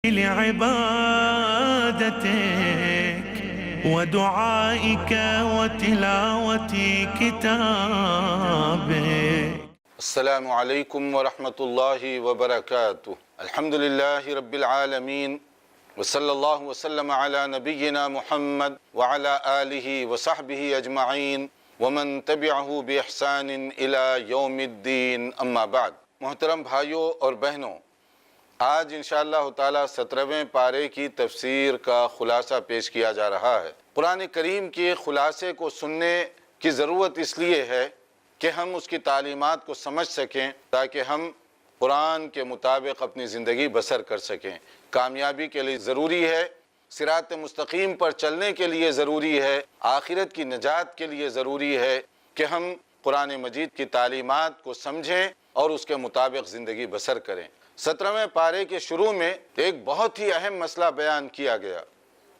لعبادتك ودعائك وتلاوة كتابك. السلام علیکم ورحمۃ اللہ وبرکاتہ. الحمد للہ رب العالمین وصلی اللہ وسلم علی نبینا محمد وعلی آلہ وصحبہ اجمعین ومن تبعہ باحسان الی یوم الدین. اما بعد. محترم بھائیوں اور بہنوں، آج انشاءاللہ تعالی 17ویں پارے کی تفسیر کا خلاصہ پیش کیا جا رہا ہے. قرآن کریم کے خلاصے کو سننے کی ضرورت اس لیے ہے کہ ہم اس کی تعلیمات کو سمجھ سکیں تاکہ ہم قرآن کے مطابق اپنی زندگی بسر کر سکیں. کامیابی کے لیے ضروری ہے، صراط مستقیم پر چلنے کے لیے ضروری ہے، آخرت کی نجات کے لیے ضروری ہے کہ ہم قرآن مجید کی تعلیمات کو سمجھیں اور اس کے مطابق زندگی بسر کریں. 17ویں پارے کے شروع میں ایک بہت ہی اہم مسئلہ بیان کیا گیا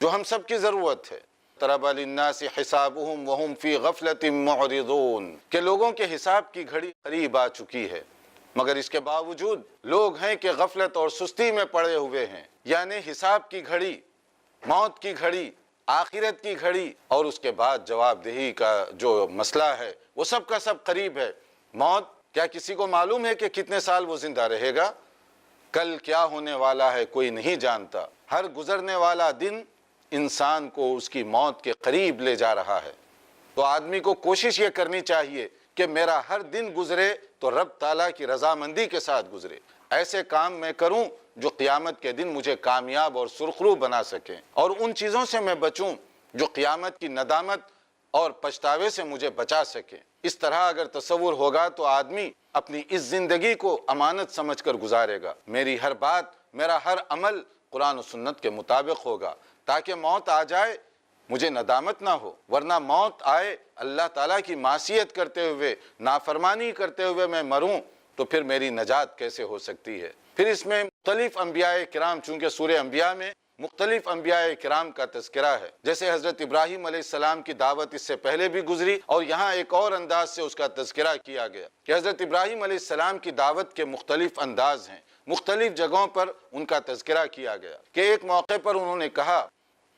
جو ہم سب کی ضرورت ہے. اقترب للناس حسابهم وهم فی غفلۃ معرضون، کہ لوگوں کے حساب کی گھڑی قریب آ چکی ہے، مگر اس کے باوجود لوگ ہیں کہ غفلت اور سستی میں پڑے ہوئے ہیں. یعنی حساب کی گھڑی، موت کی گھڑی، آخرت کی گھڑی اور اس کے بعد جواب دہی کا جو مسئلہ ہے وہ سب کا سب قریب ہے. موت، کیا کسی کو معلوم ہے کہ کتنے سال وہ زندہ رہے گا؟ کل کیا ہونے والا ہے کوئی نہیں جانتا. ہر گزرنے والا دن انسان کو اس کی موت کے قریب لے جا رہا ہے. تو آدمی کو کوشش یہ کرنی چاہیے کہ میرا ہر دن گزرے تو رب تعالیٰ کی رضامندی کے ساتھ گزرے. ایسے کام میں کروں جو قیامت کے دن مجھے کامیاب اور سرخرو بنا سکیں، اور ان چیزوں سے میں بچوں جو قیامت کی ندامت اور پچھتاوے سے مجھے بچا سکیں. اس طرح اگر تصور ہوگا تو آدمی اپنی اس زندگی کو امانت سمجھ کر گزارے گا. میری ہر بات، میرا ہر عمل قرآن و سنت کے مطابق ہوگا تاکہ موت آ جائے مجھے ندامت نہ ہو. ورنہ موت آئے اللہ تعالیٰ کی معصیت کرتے ہوئے، نافرمانی کرتے ہوئے میں مروں تو پھر میری نجات کیسے ہو سکتی ہے؟ پھر اس میں مختلف انبیاء کرام، چونکہ سورہ انبیاء میں مختلف انبیاء کرام کا تذکرہ ہے، جیسے حضرت ابراہیم علیہ السلام کی دعوت اس سے پہلے بھی گزری اور یہاں ایک اور انداز سے اس کا تذکرہ کیا گیا کہ حضرت ابراہیم علیہ السلام کی دعوت کے مختلف انداز ہیں. مختلف جگہوں پر ان کا تذکرہ کیا گیا کہ ایک موقع پر انہوں نے کہا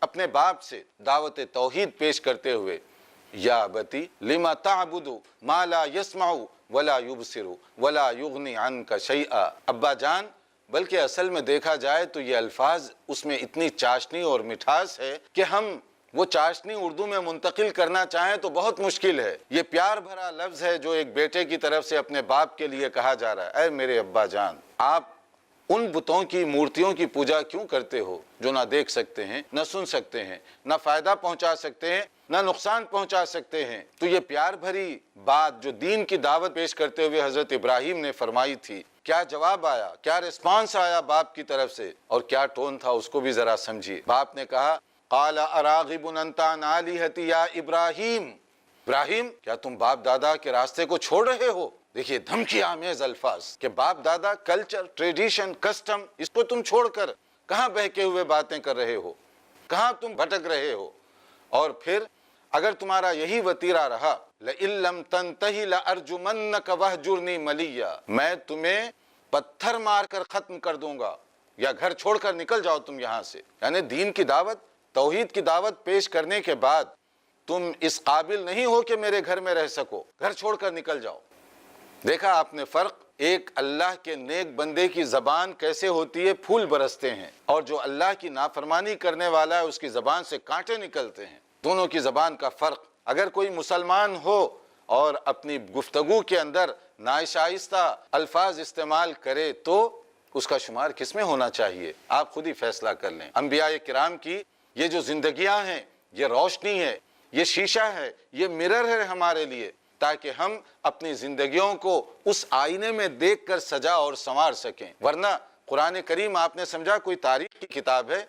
اپنے باپ سے دعوت توحید پیش کرتے ہوئے، یا ابتی لما تعبد ما لا يسمع ولا يبصر ولا يغني عنك شيئا. ابا جان، بلکہ اصل میں دیکھا جائے تو یہ الفاظ اس میں اتنی چاشنی اور مٹھاس ہے کہ ہم وہ چاشنی اردو میں منتقل کرنا چاہیں تو بہت مشکل ہے. یہ پیار بھرا لفظ ہے جو ایک بیٹے کی طرف سے اپنے باپ کے لیے کہا جا رہا ہے. اے میرے ابا جان، آپ ان بتوں کی، مورتیوں کی پوجا کیوں کرتے ہو جو نہ دیکھ سکتے ہیں، نہ سن سکتے ہیں، نہ فائدہ پہنچا سکتے ہیں، نہ نقصان پہنچا سکتے ہیں؟ تو یہ پیار بھری بات جو دین کی دعوت پیش کرتے ہوئے حضرت ابراہیم نے فرمائی تھی، کیا جواب آیا، کیا ریسپانس آیا باپ کی طرف سے، اور کیا ٹون تھا اس کو بھی ذرا سمجھیے. باپ نے کہا قال اراغب انت عن آلہتی یا ابراہیم، ابراہیم کیا تم باپ دادا کے راستے کو چھوڑ رہے ہو؟ دیکھیے دھمکی آمیز الفاظ کہ باپ دادا، کلچر، ٹریڈیشن، کسٹم، اس کو تم چھوڑ کر کہاں بہکے ہوئے باتیں کر رہے ہو، کہاں تم بھٹک رہے ہو؟ اور پھر اگر تمہارا یہی وتیرہ رہا لئن لم تنتہی لأرجمنک وہجرنی ملیہ، میں تمہیں پتھر مار کر ختم کر دوں گا یا گھر چھوڑ کر نکل جاؤ تم یہاں سے. یعنی دین کی دعوت، توحید کی دعوت پیش کرنے کے بعد تم اس قابل نہیں ہو کہ میرے گھر میں رہ سکو، گھر چھوڑ کر نکل جاؤ. دیکھا آپ نے فرق؟ ایک اللہ کے نیک بندے کی زبان کیسے ہوتی ہے، پھول برستے ہیں، اور جو اللہ کی نافرمانی کرنے والا ہے اس کی زبان سے کانٹے نکلتے ہیں. دونوں کی زبان کا فرق. اگر کوئی مسلمان ہو اور اپنی گفتگو کے اندر ناشائستہ الفاظ استعمال کرے تو اس کا شمار کس میں ہونا چاہیے؟ آپ خود ہی فیصلہ کر لیں. انبیاء کرام کی یہ جو زندگیاں ہیں، یہ روشنی ہے، یہ شیشہ ہے، یہ مرر ہے ہمارے لیے، تاکہ ہم اپنی زندگیوں کو اس آئینے میں دیکھ کر سجا اور سنوار سکیں. ورنہ قرآن کریم آپ نے سمجھا کوئی تاریخ کی کتاب ہے،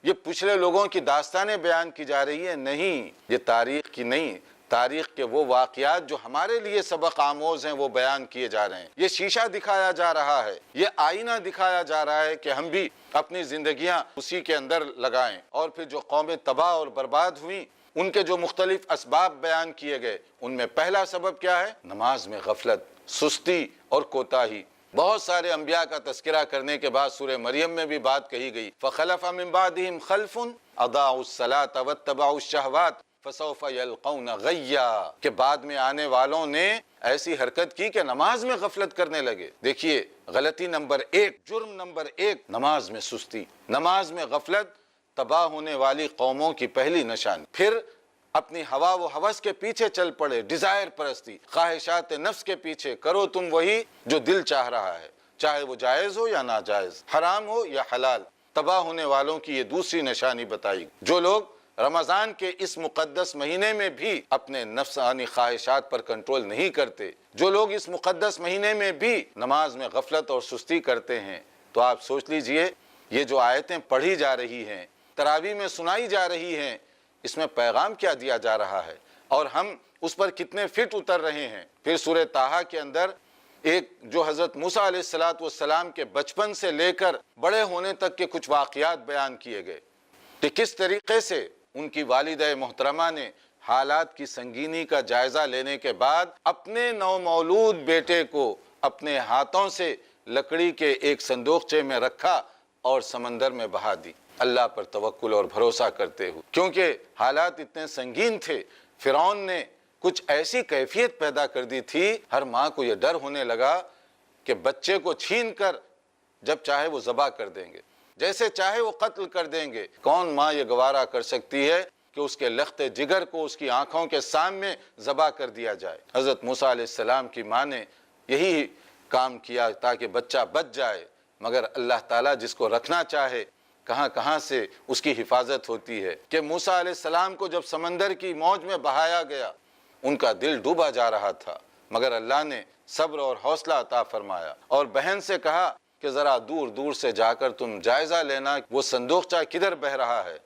یہ پچھلے لوگوں کی داستانیں بیان کی جا رہی ہیں؟ نہیں، یہ تاریخ کی نہیں، تاریخ کے وہ واقعات جو ہمارے لیے سبق آموز ہیں وہ بیان کیے جا رہے ہیں. یہ شیشہ دکھایا جا رہا ہے، یہ آئینہ دکھایا جا رہا ہے کہ ہم بھی اپنی زندگیاں اسی کے اندر لگائیں. اور پھر جو قومیں تباہ اور برباد ہوئیں ان کے جو مختلف اسباب بیان کیے گئے، ان میں پہلا سبب کیا ہے؟ نماز میں غفلت، سستی اور کوتاہی. بہت سارے انبیاء کا تذکرہ کرنے کے بعد سورہ مریم میں بھی بات کہی گئی فَخَلَفَ مِن بَعْدِهِمْ خَلْفٌ أَضَاعُوا الصَّلَاةَ وَاتَّبَعُوا الشَّهَوَاتِ فَسَوْفَ يَلْقَوْنَ غَيًّا کہ بعد میں آنے والوں نے ایسی حرکت کی کہ نماز میں غفلت کرنے لگے۔ دیکھیے غلطی نمبر 1، جرم نمبر 1، نماز میں سستی، نماز میں غفلت تباہ ہونے والی قوموں کی پہلی نشانی۔ پھر اپنی ہوا و ہوس کے پیچھے چل پڑے، ڈیزائر پرستی، خواہشات نفس کے پیچھے کرو تم وہی جو دل چاہ رہا ہے، چاہے وہ جائز ہو یا ناجائز، حرام ہو یا حلال۔ تباہ ہونے والوں کی یہ دوسری نشانی بتائی۔ جو لوگ رمضان کے اس مقدس مہینے میں بھی اپنے نفسانی خواہشات پر کنٹرول نہیں کرتے، جو لوگ اس مقدس مہینے میں بھی نماز میں غفلت اور سستی کرتے ہیں، تو آپ سوچ لیجئے یہ جو آیتیں پڑھی جا رہی ہیں، تراویح میں سنائی جا رہی ہیں، اس میں پیغام کیا دیا جا رہا ہے اور ہم اس پر کتنے فٹ اتر رہے ہیں۔ پھر سورہ طٰہٰ کے اندر ایک جو حضرت موسیٰ علیہ السلام کے بچپن سے لے کر بڑے ہونے تک کے کچھ واقعات بیان کیے گئے کہ کس طریقے سے ان کی والدہ محترمہ نے حالات کی سنگینی کا جائزہ لینے کے بعد اپنے نومولود بیٹے کو اپنے ہاتھوں سے لکڑی کے ایک صندوقچے میں رکھا اور سمندر میں بہا دی، اللہ پر توکل اور بھروسہ کرتے ہوئے، کیونکہ حالات اتنے سنگین تھے۔ فرعون نے کچھ ایسی کیفیت پیدا کر دی تھی، ہر ماں کو یہ ڈر ہونے لگا کہ بچے کو چھین کر جب چاہے وہ ذبح کر دیں گے، جیسے چاہے وہ قتل کر دیں گے۔ کون ماں یہ گوارا کر سکتی ہے کہ اس کے لخت جگر کو اس کی آنکھوں کے سامنے ذبح کر دیا جائے؟ حضرت موسیٰ علیہ السلام کی ماں نے یہی کام کیا تاکہ بچہ بچ جائے، مگر اللہ تعالیٰ جس کو رکھنا چاہے کہاں کہاں سے اس کی حفاظت ہوتی ہے کہ موسیٰ علیہ السلام کو جب سمندر کی موج میں بہایا گیا، ان کا دل ڈوبا جا رہا تھا، مگر اللہ نے صبر اور حوصلہ عطا فرمایا اور بہن سے کہا کہ ذرا دور دور سے جا کر تم جائزہ لینا وہ صندوقچہ کدھر بہہ رہا ہے،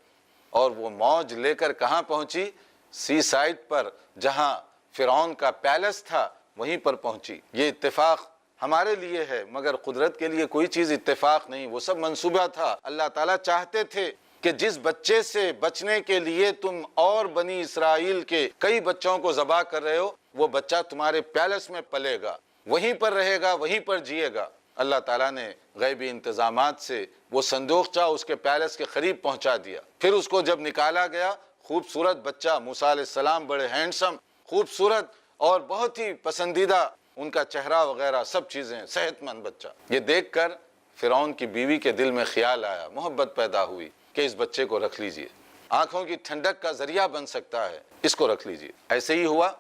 اور وہ موج لے کر کہاں پہنچی؟ سی سائڈ پر، جہاں فرعون کا پیلس تھا وہیں پر پہنچی۔ یہ اتفاق ہمارے لیے ہے، مگر قدرت کے لیے کوئی چیز اتفاق نہیں، وہ سب منصوبہ تھا۔ اللہ تعالیٰ چاہتے تھے کہ جس بچے سے بچنے کے لیے تم اور بنی اسرائیل کے کئی بچوں کو ذبح کر رہے ہو، وہ بچہ تمہارے پیلس میں پلے گا، وہیں پر رہے گا، وہیں پر جیے گا۔ اللہ تعالیٰ نے غیبی انتظامات سے وہ صندوقچہ اس کے پیلس کے قریب پہنچا دیا۔ پھر اس کو جب نکالا گیا، خوبصورت بچہ، موسیٰ علیہ السلام بڑے ہینڈسم، خوبصورت اور بہت ہی پسندیدہ، ان کا چہرہ وغیرہ سب چیزیں، صحت مند بچہ۔ یہ دیکھ کر فرعون کی بیوی کے دل میں خیال آیا، محبت پیدا ہوئی کہ اس بچے کو رکھ لیجئے، آنکھوں کی ٹھنڈک کا ذریعہ بن سکتا ہے، اس کو رکھ لیجئے۔ ایسے ہی ہوا،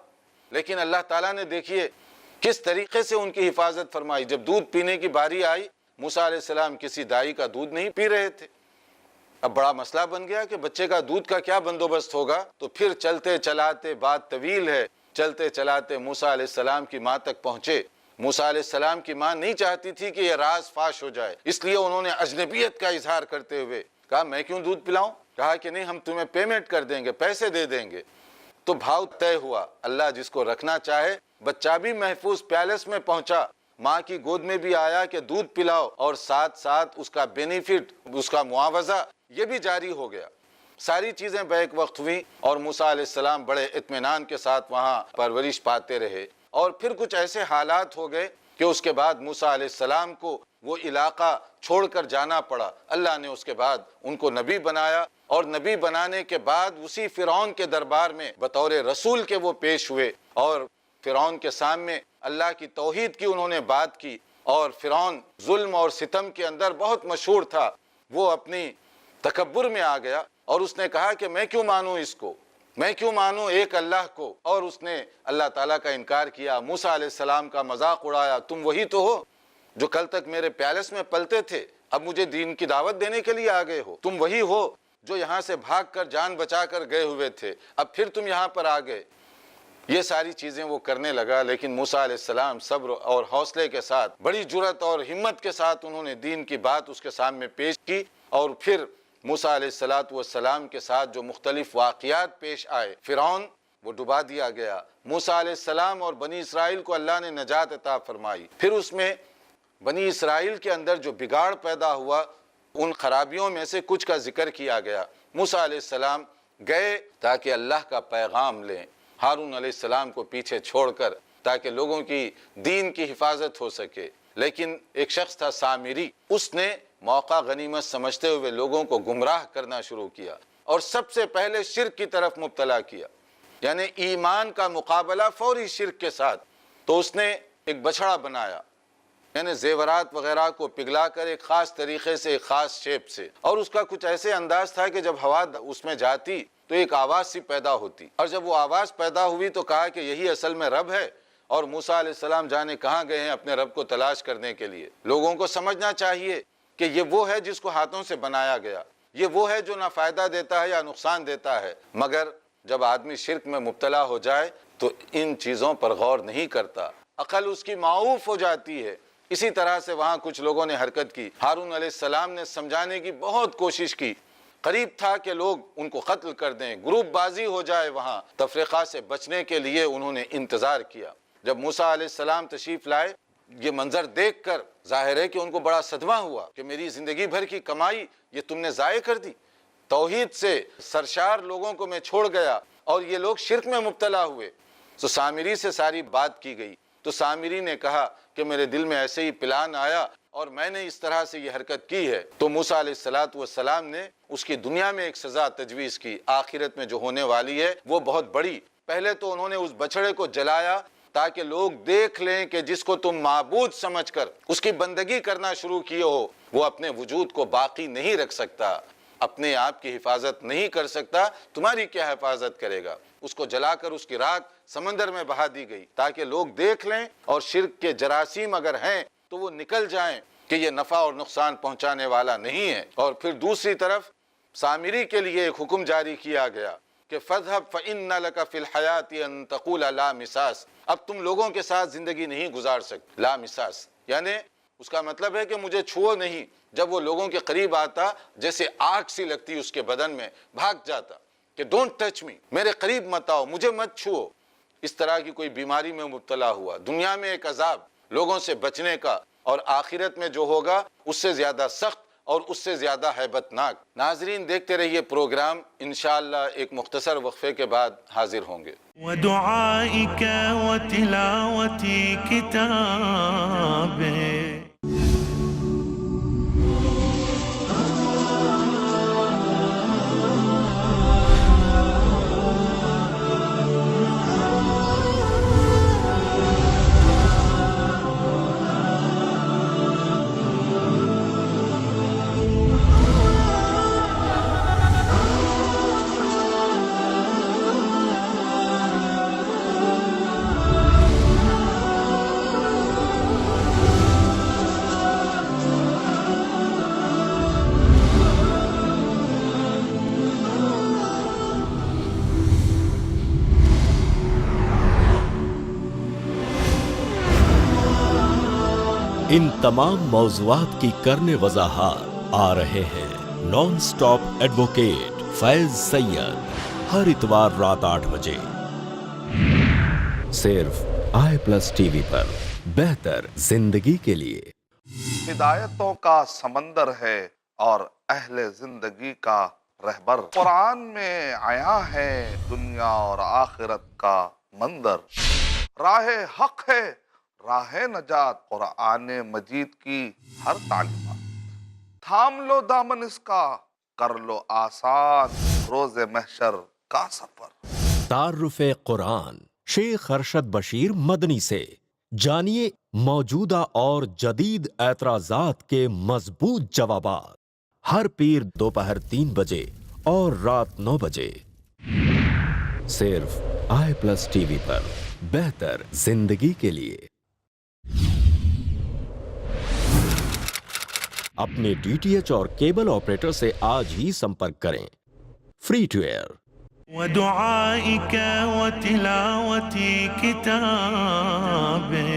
لیکن اللہ تعالیٰ نے دیکھیے کس طریقے سے ان کی حفاظت فرمائی۔ جب دودھ پینے کی باری آئی، موسیٰ علیہ السلام کسی دائی کا دودھ نہیں پی رہے تھے۔ اب بڑا مسئلہ بن گیا کہ بچے کا دودھ کا کیا بندوبست ہوگا، تو پھر چلتے چلاتے، بات طویل ہے، چلتے چلاتے موسیٰ علیہ السلام کی ماں تک پہنچے۔ موسیٰ علیہ السلام کی ماں نہیں چاہتی تھی کہ یہ راز فاش ہو جائے، اس لیے انہوں نے اجنبیت کا اظہار کرتے ہوئے کہا میں کیوں دودھ پلاؤں؟ کہا کہ نہیں، ہم تمہیں پیمنٹ کر دیں گے، پیسے دے دیں گے۔ تو بھاؤ طے ہوا، اللہ جس کو رکھنا چاہے، بچہ بھی محفوظ پیلس میں پہنچا، ماں کی گود میں بھی آیا کہ دودھ پلاؤ، اور ساتھ ساتھ اس کا بینیفٹ، اس کا معاوضہ یہ بھی جاری ہو گیا۔ ساری چیزیں بیک وقت ہوئیں اور موسیٰ علیہ السلام بڑے اطمینان کے ساتھ وہاں پرورش پاتے رہے۔ اور پھر کچھ ایسے حالات ہو گئے کہ اس کے بعد موسیٰ علیہ السلام کو وہ علاقہ چھوڑ کر جانا پڑا۔ اللہ نے اس کے بعد ان کو نبی بنایا، اور نبی بنانے کے بعد اسی فرعون کے دربار میں بطور رسول کے وہ پیش ہوئے، اور فرعون کے سامنے اللہ کی توحید کی انہوں نے بات کی۔ اور فرعون ظلم اور ستم کے اندر بہت مشہور تھا، وہ اپنی تکبر میں آ گیا اور اس نے کہا کہ میں کیوں مانوں اس کو، میں کیوں مانوں ایک اللہ کو، اور اس نے اللہ تعالیٰ کا انکار کیا، موسیٰ علیہ السلام کا مذاق اڑایا۔ تم وہی تو ہو جو کل تک میرے پیلس میں پلتے تھے، اب مجھے دین کی دعوت دینے کے لیے آ گئے ہو، تم وہی ہو جو یہاں سے بھاگ کر جان بچا کر گئے ہوئے تھے، اب پھر تم یہاں پر آ گئے۔ یہ ساری چیزیں وہ کرنے لگا، لیکن موسیٰ علیہ السلام صبر اور حوصلے کے ساتھ، بڑی جرأت اور ہمت کے ساتھ انہوں نے دین کی بات اس کے سامنے پیش کی۔ اور پھر موسیٰ علیہ السلام کے ساتھ جو مختلف واقعات پیش آئے، فرعون وہ ڈبا دیا گیا، موسیٰ علیہ السلام اور بنی اسرائیل کو اللہ نے نجات عطا فرمائی۔ پھر اس میں بنی اسرائیل کے اندر جو بگاڑ پیدا ہوا، ان خرابیوں میں سے کچھ کا ذکر کیا گیا۔ موسیٰ علیہ السلام گئے تاکہ اللہ کا پیغام لیں، ہارون علیہ السلام کو پیچھے چھوڑ کر، تاکہ لوگوں کی دین کی حفاظت ہو سکے، لیکن ایک شخص تھا سامری، اس نے موقع غنیمت سمجھتے ہوئے لوگوں کو گمراہ کرنا شروع کیا اور سب سے پہلے شرک کی طرف مبتلا کیا، یعنی ایمان کا مقابلہ فوری شرک کے ساتھ۔ تو اس نے ایک بچھڑا بنایا، یعنی زیورات وغیرہ کو پگھلا کر ایک خاص طریقے سے، ایک خاص شیپ سے، اور اس کا کچھ ایسے انداز تھا کہ جب ہوا اس میں جاتی تو ایک آواز سی پیدا ہوتی، اور جب وہ آواز پیدا ہوئی تو کہا کہ یہی اصل میں رب ہے، اور موسیٰ علیہ السلام جانے کہاں گئے ہیں اپنے رب کو تلاش کرنے کے لیے۔ لوگوں کو سمجھنا چاہیے کہ یہ وہ ہے جس کو ہاتھوں سے بنایا گیا، یہ وہ ہے جو نہ فائدہ دیتا ہے یا نقصان دیتا ہے، مگر جب آدمی شرک میں مبتلا ہو جائے تو ان چیزوں پر غور نہیں کرتا، عقل اس کی معوف ہو جاتی ہے۔ اسی طرح سے وہاں کچھ لوگوں نے حرکت کی، ہارون علیہ السلام نے سمجھانے کی بہت کوشش کی، قریب تھا کہ لوگ ان کو قتل کر دیں، گروپ بازی ہو جائے، وہاں تفرقہ سے بچنے کے لیے انہوں نے انتظار کیا۔ جب موسیٰ علیہ السلام تشریف لائے، یہ منظر دیکھ کر ظاہر ہے کہ ان کو بڑا صدمہ ہوا کہ میری زندگی بھر کی کمائی یہ تم نے ضائع کر دی، توحید سے سرشار لوگوں کو میں چھوڑ گیا اور یہ لوگ شرک میں مبتلا ہوئے۔ تو سامری سے ساری بات کی گئی، تو سامری نے کہا کہ میرے دل میں ایسے ہی پلان آیا اور میں نے اس طرح سے یہ حرکت کی ہے۔ تو موسیٰ علیہ السلام نے اس کی دنیا میں ایک سزا تجویز کی، آخرت میں جو ہونے والی ہے وہ بہت بڑی۔ پہلے تو انہوں نے اس بچڑے کو جلایا تاکہ لوگ دیکھ لیں کہ جس کو تم معبود سمجھ کر اس کی بندگی کرنا شروع کیے ہو، وہ اپنے وجود کو باقی نہیں رکھ سکتا، اپنے آپ کی حفاظت نہیں کر سکتا، تمہاری کیا حفاظت کرے گا۔ اس کو جلا کر اس کی راکھ سمندر میں بہا دی گئی تاکہ لوگ دیکھ لیں، اور شرک کے جراثیم اگر ہیں تو وہ نکل جائیں کہ یہ نفع اور نقصان پہنچانے والا نہیں ہے۔ اور پھر دوسری طرف سامری کے لیے ایک حکم جاری کیا گیا کہ فَاذْهَبْ فَإِنَّ لَكَ فِي الْحَيَاةِ أَن تَقُولَ لَا مِسَاسَ، اب تم لوگوں کے ساتھ زندگی نہیں گزار سکتے، لا مساس، یعنی اس کا مطلب ہے کہ مجھے چھوؤ نہیں۔ جب وہ لوگوں کے قریب آتا جیسے آگ سی لگتی اس کے بدن میں، بھاگ جاتا کہ ڈونٹ ٹچ می، میرے قریب مت آؤ، مجھے مت چھوؤ۔ اس طرح کی کوئی بیماری میں مبتلا ہوا، دنیا میں ایک عذاب لوگوں سے بچنے کا، اور آخرت میں جو ہوگا اس سے زیادہ سخت اور اس سے زیادہ ہیبت ناک۔ ناظرین دیکھتے رہیے پروگرام، انشاءاللہ ایک مختصر وقفے کے بعد حاضر ہوں گے۔ ودعائك وتلاوة كتابه ان تمام موضوعات کی کرنے وضاحت آ رہے ہیں نان سٹاپ ایڈوکیٹ فیض سید، ہر اتوار رات 8 بجے صرف i+TV پر، بہتر زندگی کے لیے۔ ہدایتوں کا سمندر ہے اور اہل زندگی کا رہبر، قرآن میں آیا ہے دنیا اور آخرت کا منظر، راہ حق ہے راہ نجات قرآن مجید کی ہر تعلیمات، تھام لو دامن اس کا کر لو آسان روز محشر کا سفر۔ تعارف قرآن شیخ ارشد بشیر مدنی سے جانیے موجودہ اور جدید اعتراضات کے مضبوط جوابات، ہر پیر دوپہر 3 بجے اور رات 9 بجے صرف i+TV پر، بہتر زندگی کے لیے۔ اپنے DTH اور کیبل آپریٹر سے آج ہی سمپرک کریں، فری ٹو ایئر۔ ودعائك وتلاوة كتابه۔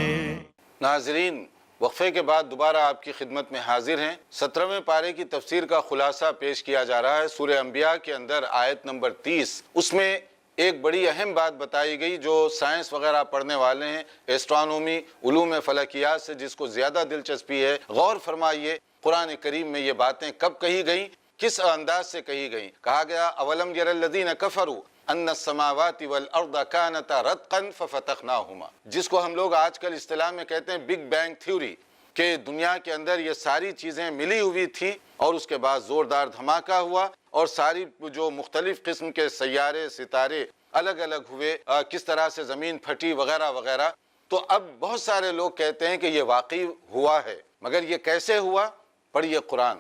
ناظرین وقفے کے بعد دوبارہ آپ کی خدمت میں حاضر ہیں۔ 17ویں پارے کی تفسیر کا خلاصہ پیش کیا جا رہا ہے۔ سورہ انبیاء کے اندر آیت نمبر 30، اس میں ایک بڑی اہم بات بتائی گئی جو سائنس وغیرہ پڑھنے والے ہیں، ایسٹرانومی، علوم فلکیات سے جس کو زیادہ دلچسپی ہے، غور فرمائیے قرآن کریم میں یہ باتیں کب کہی گئیں، کس انداز سے کہی گئیں۔ کہا گیا اولم یر الذین کفروا ان السماوات والارض کانتا رتقا ففتقناہما، جس کو ہم لوگ آج کل اصطلاح میں کہتے ہیں بگ بینگ تھیوری، کہ دنیا کے اندر یہ ساری چیزیں ملی ہوئی تھی اور اس کے بعد زوردار دھماکہ ہوا اور ساری جو مختلف قسم کے سیارے ستارے الگ الگ ہوئے، کس طرح سے زمین پھٹی وغیرہ وغیرہ. تو اب بہت سارے لوگ کہتے ہیں کہ یہ واقعی ہوا ہے، مگر یہ کیسے ہوا؟ پڑھیے قرآن.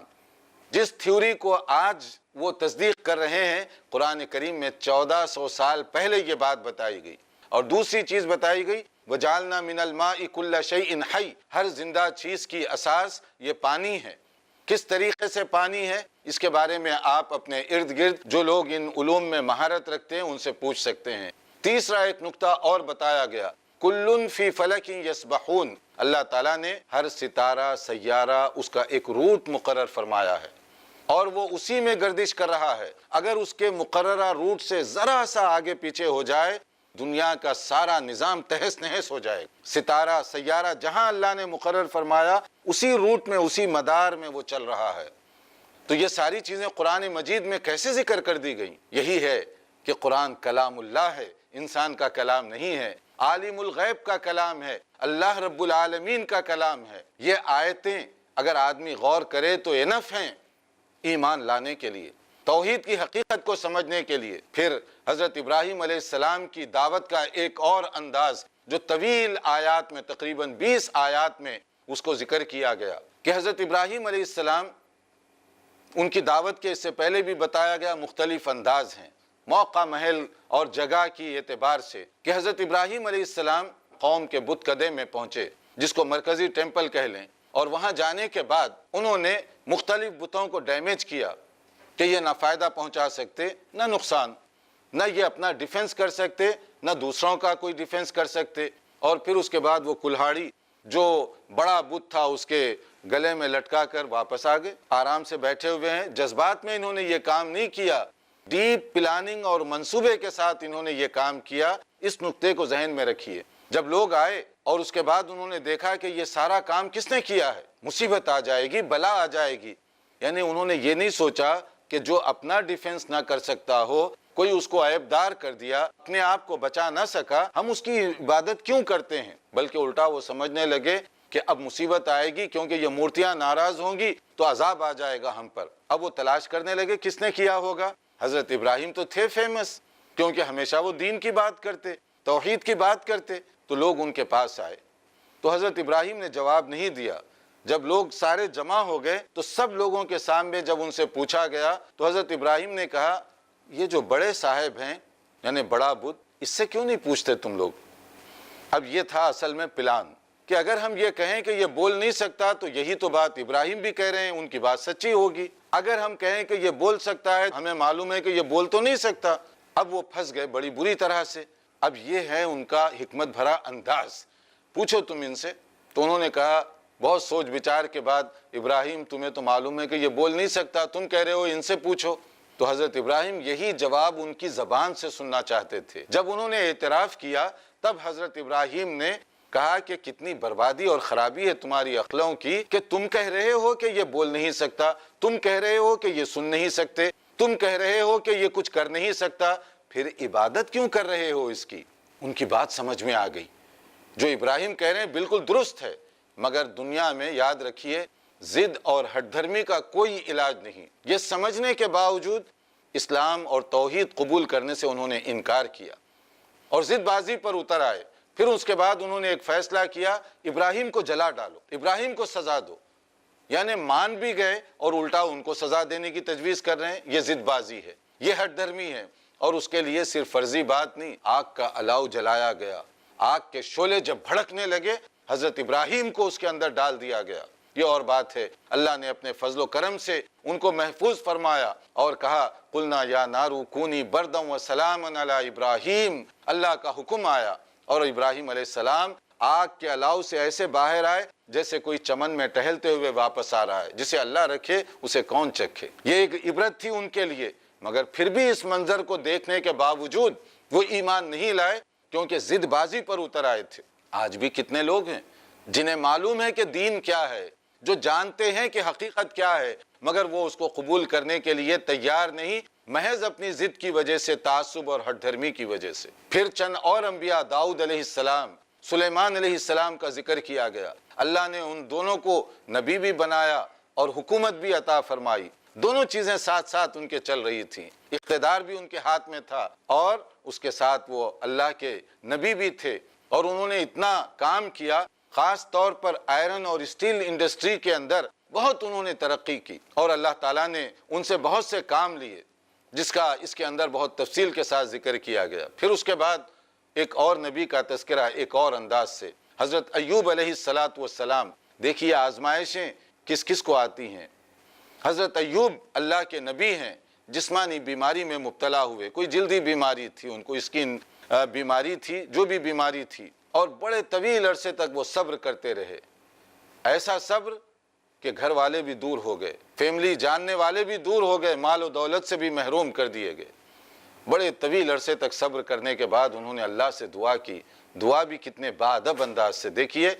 جس تھیوری کو آج وہ تصدیق کر رہے ہیں، قرآن کریم میں 1400 سال پہلے یہ بات بتائی گئی. اور دوسری چیز بتائی گئی، وَجَعَلْنَا مِنَ الْمَاءِ كُلَّ شَيْءٍ حَيٍّ، ہر زندہ چیز کی اساس یہ پانی ہے. کس طریقے سے پانی ہے اس کے بارے میں آپ اپنے ارد گرد جو لوگ ان علوم میں مہارت رکھتے ہیں ان سے پوچھ سکتے ہیں. تیسرا ایک نقطہ اور بتایا گیا، کُلٌّ فِي فَلَكٍ يَسْبَحُونَ، اللہ تعالیٰ نے ہر ستارہ سیارہ اس کا ایک روٹ مقرر فرمایا ہے اور وہ اسی میں گردش کر رہا ہے. اگر اس کے مقررہ روٹ سے ذرا سا آگے پیچھے ہو جائے دنیا کا سارا نظام تہس نہس ہو جائے. ستارہ سیارہ جہاں اللہ نے مقرر فرمایا اسی روٹ میں اسی مدار میں وہ چل رہا ہے. تو یہ ساری چیزیں قرآن مجید میں کیسے ذکر کر دی گئیں؟ یہی ہے کہ قرآن کلام اللہ ہے، انسان کا کلام نہیں ہے، عالم الغیب کا کلام ہے، اللہ رب العالمین کا کلام ہے. یہ آیتیں اگر آدمی غور کرے تو انف ہیں ایمان لانے کے لیے، توحید کی حقیقت کو سمجھنے کے لیے. پھر حضرت ابراہیم علیہ السلام کی دعوت کا ایک اور انداز جو طویل آیات میں تقریباً 20 آیات میں اس کو ذکر کیا گیا کہ حضرت ابراہیم علیہ السلام ان کی دعوت کے اس سے پہلے بھی بتایا گیا مختلف انداز ہیں موقع محل اور جگہ کی اعتبار سے کہ حضرت ابراہیم علیہ السلام قوم کے بت کدے میں پہنچے جس کو مرکزی ٹیمپل کہہ لیں، اور وہاں جانے کے بعد انہوں نے مختلف بتوں کو ڈیمیج کیا کہ یہ نہ فائدہ پہنچا سکتے نہ نقصان، نہ یہ اپنا ڈیفنس کر سکتے نہ دوسروں کا کوئی ڈیفنس کر سکتے. اور پھر اس کے بعد وہ کلہاڑی جو بڑا بت تھا اس کے گلے میں لٹکا کر واپس آ گئے، آرام سے بیٹھے ہوئے ہیں. جذبات میں انہوں نے یہ کام نہیں کیا، ڈیپ پلاننگ اور منصوبے کے ساتھ انہوں نے یہ کام کیا. اس نقطے کو ذہن میں رکھیے. جب لوگ آئے اور اس کے بعد انہوں نے دیکھا کہ یہ سارا کام کس نے کیا ہے، مصیبت آ جائے گی، بلا آ جائے گی. یعنی انہوں نے یہ نہیں سوچا کہ جو اپنا ڈیفنس نہ کر سکتا ہو کوئی اس کو عیب دار کر دیا، اپنے آپ کو بچا نہ سکا، ہم اس کی عبادت کیوں کرتے ہیں؟ بلکہ الٹا وہ سمجھنے لگے کہ اب مصیبت آئے گی کیونکہ یہ مورتیاں ناراض ہوں گی تو عذاب آ جائے گا ہم پر. اب وہ تلاش کرنے لگے کس نے کیا ہوگا. حضرت ابراہیم تو تھے فیمس کیونکہ ہمیشہ وہ دین کی بات کرتے، توحید کی بات کرتے. تو لوگ ان کے پاس آئے تو حضرت ابراہیم نے جواب نہیں دیا. جب لوگ سارے جمع ہو گئے تو سب لوگوں کے سامنے جب ان سے پوچھا گیا تو حضرت ابراہیم نے کہا یہ جو بڑے صاحب ہیں یعنی بڑا بت، اس سے کیوں نہیں پوچھتے تم لوگ؟ اب یہ تھا اصل میں پلان کہ اگر ہم یہ کہیں کہ یہ بول نہیں سکتا تو یہی تو بات ابراہیم بھی کہہ رہے ہیں، ان کی بات سچی ہوگی. اگر ہم کہیں کہ یہ بول سکتا ہے، ہمیں معلوم ہے کہ یہ بول تو نہیں سکتا. اب وہ پھنس گئے بڑی بری طرح سے. اب یہ ہے ان کا حکمت بھرا انداز. پوچھو تم ان سے. تو انہوں نے کہا بہت سوچ بچار کے بعد، ابراہیم تمہیں تو معلوم ہے کہ یہ بول نہیں سکتا، تم کہہ رہے ہو ان سے پوچھو. تو حضرت ابراہیم یہی جواب ان کی زبان سے سننا چاہتے تھے. جب انہوں نے اعتراف کیا تب حضرت ابراہیم نے کہا کہ کتنی بربادی اور خرابی ہے تمہاری عقلوں کی کہ تم کہہ رہے ہو کہ یہ بول نہیں سکتا، تم کہہ رہے ہو کہ یہ سن نہیں سکتے، تم کہہ رہے ہو کہ یہ کچھ کر نہیں سکتا، پھر عبادت کیوں کر رہے ہو اس کی؟ ان کی بات سمجھ میں آ گئی. جو ابراہیم کہہ رہے ہیں بالکل درست ہے، مگر دنیا میں یاد رکھیے ضد اور ہٹ دھرمی کا کوئی علاج نہیں. یہ سمجھنے کے باوجود اسلام اور توحید قبول کرنے سے انہوں نے انکار کیا اور ضد بازی پر اتر آئے. پھر اس کے بعد انہوں نے ایک فیصلہ کیا، ابراہیم کو جلا ڈالو، ابراہیم کو سزا دو. یعنی مان بھی گئے اور الٹا ان کو سزا دینے کی تجویز کر رہے ہیں. یہ ضد بازی ہے، یہ ہٹ دھرمی ہے. اور اس کے لیے صرف فرضی بات نہیں، آگ کا الاؤ جلایا گیا. آگ کے شعلے جب بھڑکنے لگے حضرت ابراہیم کو اس کے اندر ڈال دیا گیا. یہ اور بات ہے، اللہ نے اپنے فضل و کرم سے ان کو محفوظ فرمایا اور کہا قلنا یا نارو کونی بردا وسلاما علی ابراہیم. اللہ کا حکم آیا اور ابراہیم علیہ السلام آگ کے الاؤ سے ایسے باہر آئے جیسے کوئی چمن میں ٹہلتے ہوئے واپس آ رہا ہے. جسے اللہ رکھے اسے کون چکھے. یہ ایک عبرت تھی ان کے لیے. مگر پھر بھی اس منظر کو دیکھنے کے باوجود وہ ایمان نہیں لائے کیونکہ ضد بازی پر اتر آئے تھے. آج بھی کتنے لوگ ہیں جنہیں معلوم ہے کہ دین کیا ہے، جو جانتے ہیں کہ حقیقت کیا ہے، مگر وہ اس کو قبول کرنے کے لیے تیار نہیں، محض اپنی ضد کی وجہ سے، تعصب اور ہٹ دھرمی کی وجہ سے. پھر چند اور انبیاء، داؤد علیہ السلام، سلیمان علیہ السلام کا ذکر کیا گیا. اللہ نے ان دونوں کو نبی بھی بنایا اور حکومت بھی عطا فرمائی. دونوں چیزیں ساتھ ساتھ ان کے چل رہی تھیں. اقتدار بھی ان کے ہاتھ میں تھا اور اس کے ساتھ وہ اللہ کے نبی بھی تھے. اور انہوں نے اتنا کام کیا، خاص طور پر آئرن اور اسٹیل انڈسٹری کے اندر بہت انہوں نے ترقی کی، اور اللہ تعالیٰ نے ان سے بہت سے کام لیے جس کا اس کے اندر بہت تفصیل کے ساتھ ذکر کیا گیا. پھر اس کے بعد ایک اور نبی کا تذکرہ ایک اور انداز سے، حضرت ایوب علیہ السلام. دیکھیے آزمائشیں کس کس کو آتی ہیں. حضرت ایوب اللہ کے نبی ہیں، جسمانی بیماری میں مبتلا ہوئے. کوئی جلدی بیماری تھی، ان کو اسکن بیماری تھی، جو بھی بیماری تھی، اور بڑے طویل عرصے تک وہ صبر کرتے رہے. ایسا صبر کہ گھر والے بھی دور ہو گئے، فیملی جاننے والے بھی دور ہو گئے، مال و دولت سے بھی محروم کر دیے گئے. بڑے طویل عرصے تک صبر کرنے کے بعد انہوں نے اللہ سے دعا کی. دعا بھی کتنے باادب انداز سے. دیکھیے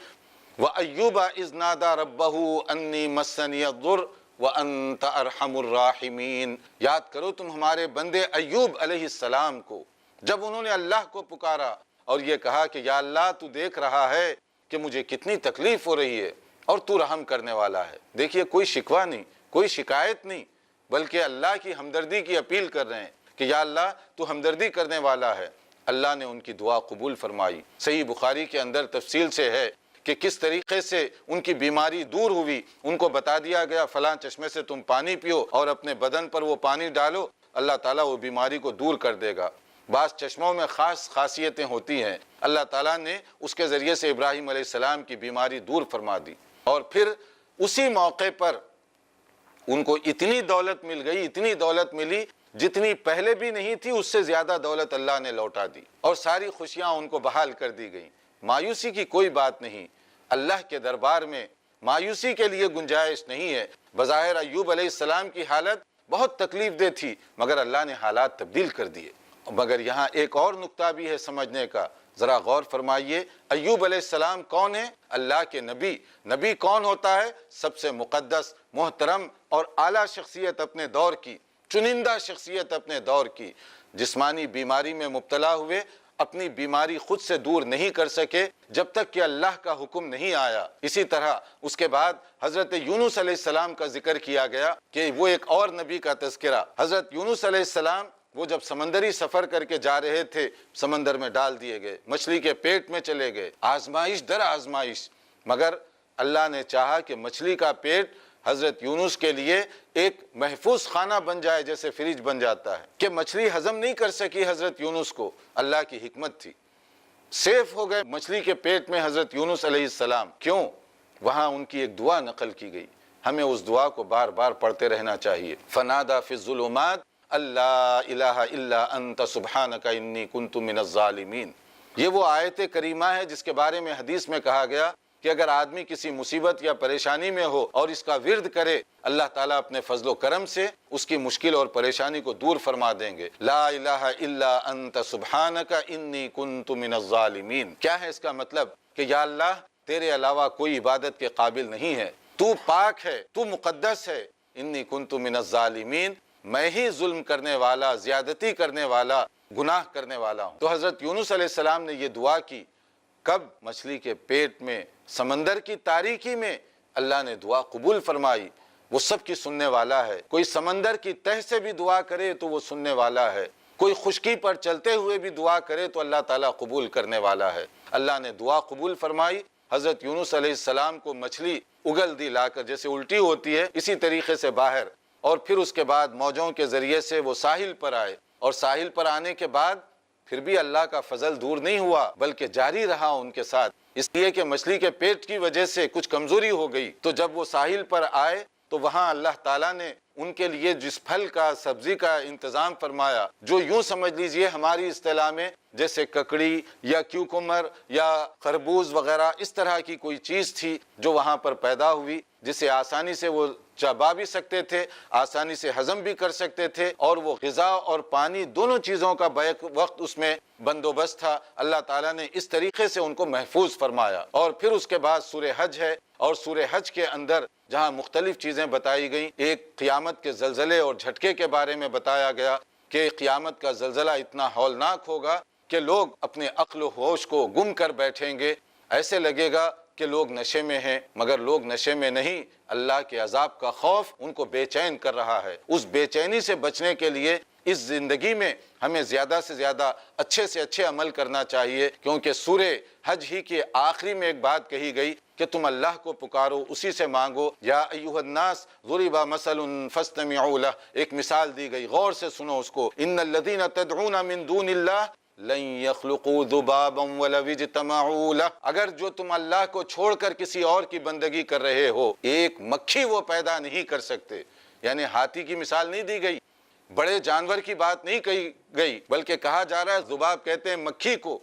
وَأَيُّوبَ إِذْ نَادَى رَبَّهُ أَنِّي مَسَّنِيَ الضُّرُّ وَأَنْتَ أَرْحَمُ الرَّاحِمِينَ. یاد کرو تم ہمارے بندے ایوب علیہ السلام کو، جب انہوں نے اللہ کو پکارا اور یہ کہا کہ یا اللہ تو دیکھ رہا ہے کہ مجھے کتنی تکلیف ہو رہی ہے اور تو رحم کرنے والا ہے. دیکھیے کوئی شکوہ نہیں، کوئی شکایت نہیں، بلکہ اللہ کی ہمدردی کی اپیل کر رہے ہیں کہ یا اللہ تو ہمدردی کرنے والا ہے. اللہ نے ان کی دعا قبول فرمائی. صحیح بخاری کے اندر تفصیل سے ہے کہ کس طریقے سے ان کی بیماری دور ہوئی. ان کو بتا دیا گیا فلاں چشمے سے تم پانی پیو اور اپنے بدن پر وہ پانی ڈالو، اللہ تعالیٰ وہ بیماری کو دور کر دے گا. بعض چشموں میں خاص خاصیتیں ہوتی ہیں، اللہ تعالیٰ نے اس کے ذریعے سے ابراہیم علیہ السلام کی بیماری دور فرما دی. اور پھر اسی موقع پر ان کو اتنی دولت مل گئی، اتنی دولت ملی جتنی پہلے بھی نہیں تھی، اس سے زیادہ دولت اللہ نے لوٹا دی اور ساری خوشیاں ان کو بحال کر دی گئیں. مایوسی کی کوئی بات نہیں، اللہ کے دربار میں مایوسی کے لیے گنجائش نہیں ہے. بظاہر ایوب علیہ السلام کی حالت بہت تکلیف دہ تھی، مگر اللہ نے حالات تبدیل کر دیے. مگر یہاں ایک اور نقطہ بھی ہے سمجھنے کا، ذرا غور فرمائیے. ایوب علیہ السلام کون ہے؟ اللہ کے نبی. نبی کون ہوتا ہے؟ سب سے مقدس، محترم اور اعلیٰ شخصیت اپنے دور کی، چنندہ شخصیت اپنے دور کی. جسمانی بیماری میں مبتلا ہوئے، اپنی بیماری خود سے دور نہیں کر سکے جب تک کہ اللہ کا حکم نہیں آیا. اسی طرح اس کے بعد حضرت یونس علیہ السلام کا ذکر کیا گیا کہ وہ ایک اور نبی کا تذکرہ. حضرت یونس علیہ السلام وہ جب سمندری سفر کر کے جا رہے تھے، سمندر میں ڈال دیے گئے، مچھلی کے پیٹ میں چلے گئے، آزمائش در آزمائش. مگر اللہ نے چاہا کہ مچھلی کا پیٹ حضرت یونس کے لیے ایک محفوظ خانہ بن جائے، جیسے فریج بن جاتا ہے، کہ مچھلی ہضم نہیں کر سکی حضرت یونس کو. اللہ کی حکمت تھی، سیف ہو گئے مچھلی کے پیٹ میں حضرت یونس علیہ السلام. کیوں؟ وہاں ان کی ایک دعا نقل کی گئی. ہمیں اس دعا کو بار بار پڑھتے رہنا چاہیے. فنادا فی الظلمات اللہ الہ الا انت سبحانک انی کنت من الظالمین. یہ وہ آیت کریمہ ہے جس کے بارے میں حدیث میں کہا گیا کہ اگر آدمی کسی مصیبت یا پریشانی میں ہو اور اس کا ورد کرے، اللہ تعالیٰ اپنے فضل و کرم سے اس کی مشکل اور پریشانی کو دور فرما دیں گے. لا الہ الا انت سبحانک انی کنت من الظالمین. کیا ہے اس کا مطلب؟ کہ یا اللہ تیرے علاوہ کوئی عبادت کے قابل نہیں ہے، تو پاک ہے، تو مقدس ہے. انی کنت من الظالمین، میں ہی ظلم کرنے والا، زیادتی کرنے والا، گناہ کرنے والا ہوں. تو حضرت یونس علیہ السلام نے یہ دعا کی. کب؟ مچھلی کے پیٹ میں، سمندر کی تاریکی میں اللہ نے دعا قبول فرمائی. وہ سب کی سننے والا ہے. کوئی سمندر کی تہ سے بھی دعا کرے تو وہ سننے والا ہے. کوئی خشکی پر چلتے ہوئے بھی دعا کرے تو اللہ تعالیٰ قبول کرنے والا ہے. اللہ نے دعا قبول فرمائی. حضرت یونس علیہ السلام کو مچھلی اگل دی لا کر، جیسے الٹی ہوتی ہے اسی طریقے سے باہر. اور پھر اس کے بعد موجوں کے ذریعے سے وہ ساحل پر آئے. اور ساحل پر آنے کے بعد پھر بھی اللہ کا فضل دور نہیں ہوا، بلکہ جاری رہا ان کے ساتھ. اس لیے کہ مچھلی کے پیٹ کی وجہ سے کچھ کمزوری ہو گئی. تو جب وہ ساحل پر آئے تو وہاں اللہ تعالیٰ نے ان کے لیے جس پھل کا، سبزی کا انتظام فرمایا، جو یوں سمجھ لیجئے ہماری اصطلاح میں جیسے ککڑی یا کیوکمبر یا خربوز وغیرہ، اس طرح کی کوئی چیز تھی جو وہاں پر پیدا ہوئی، جسے آسانی سے وہ چبا بھی سکتے تھے، آسانی سے ہضم بھی کر سکتے تھے، اور وہ غذا اور پانی دونوں چیزوں کا بیک وقت اس میں بندوبست تھا. اللہ تعالیٰ نے اس طریقے سے ان کو محفوظ فرمایا. اور پھر اس کے بعد سورہ حج ہے، اور سورہ حج کے اندر جہاں مختلف چیزیں بتائی گئیں، ایک قیامت کے زلزلے اور جھٹکے کے بارے میں بتایا گیا کہ قیامت کا زلزلہ اتنا ہولناک ہوگا کہ لوگ اپنے عقل و ہوش کو گم کر بیٹھیں گے. ایسے لگے گا کہ لوگ نشے میں ہیں، مگر لوگ نشے میں نہیں، اللہ کے عذاب کا خوف ان کو بے چین کر رہا ہے۔ اس بے چینی سے بچنے کے لیے اس زندگی میں ہمیں زیادہ سے زیادہ اچھے سے اچھے عمل کرنا چاہیے، کیونکہ سورہ حج ہی کے آخری میں ایک بات کہی گئی کہ تم اللہ کو پکارو، اسی سے مانگو۔ یا ایھا الناس ضرب مثل فاستمعوا لہ، ایک مثال دی گئی، غور سے سنو اس کو۔ ان الذین تدعون من دون اللہ لن يخلقوا ذبابا ولو اجتمعوا لہ، اگر جو تم اللہ کو چھوڑ کر کسی اور کی بندگی کر رہے ہو، ایک مکھی وہ پیدا نہیں کر سکتے۔ یعنی ہاتھی کی مثال نہیں دی گئی، بڑے جانور کی بات نہیں کہی گئی، بلکہ کہا جا رہا ہے ذباب کہتے ہیں مکھی کو،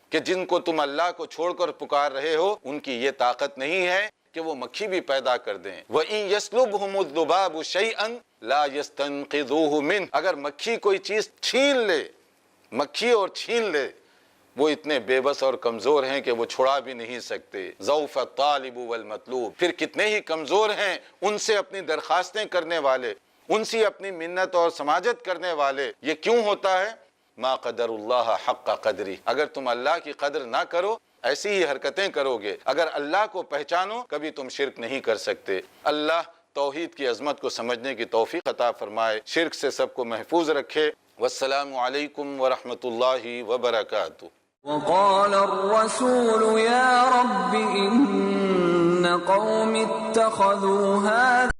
کہ جن کو تم اللہ کو چھوڑ کر پکار رہے ہو ان کی یہ طاقت نہیں ہے کہ وہ مکھی بھی پیدا کر دیں۔ وَإِن يَسْلُبْهُمُ الذُّبَابُ شَيْئًا لَا يَسْتَنْقِذُوهُ مِنْهُ، اگر مکھی کوئی چیز چھین لے، مکھی اور چھین لے، وہ اتنے بے بس اور کمزور ہیں کہ وہ چھڑا بھی نہیں سکتے۔ ضعف الطالب والمطلوب، پھر کتنے ہی کمزور ہیں ان سے اپنی درخواستیں کرنے والے، ان سے اپنی منت اور سماجت کرنے والے۔ یہ کیوں ہوتا ہے؟ ما قدر اللہ حق قدری، اگر تم اللہ کی قدر نہ کرو ایسی ہی حرکتیں کرو گے۔ اگر اللہ کو پہچانو کبھی تم شرک نہیں کر سکتے۔ اللہ توحید کی عظمت کو سمجھنے کی توفیق عطا فرمائے، شرک سے سب کو محفوظ رکھے۔ والسلام علیکم ورحمۃ اللہ وبرکاتہ۔ وقال الرسول يا رب إن قوم اتخذوا هذا